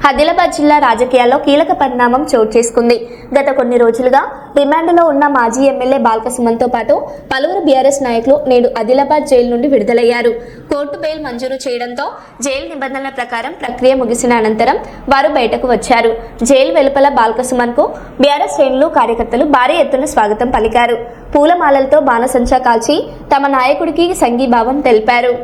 ఆదిలాబాద్ జిల్లా రాజకీయాల్లో కీలక పరిణామం చోటు చేసుకుంది. గత కొన్ని రోజులుగా రిమాండ్లో ఉన్న మాజీ ఎమ్మెల్యే బాల్క సుమన్తో పాటు పలువురు బీఆర్ఎస్ నాయకులు నేడు ఆదిలాబాద్ జైలు నుండి విడుదలయ్యారు. కోర్టు బెయిల్ మంజూరు చేయడంతో జైలు నిబంధనల ప్రకారం ప్రక్రియ ముగిసిన అనంతరం వారు బయటకు వచ్చారు. జైలు వెలుపల బాల్క సుమన్కు బీఆర్ఎస్ శ్రేణులు, కార్యకర్తలు భారీ ఎత్తున స్వాగతం పలికారు. పూలమాలలతో బాణసంచా కాల్చి తమ నాయకుడికి సంఘీభావం తెలిపారు.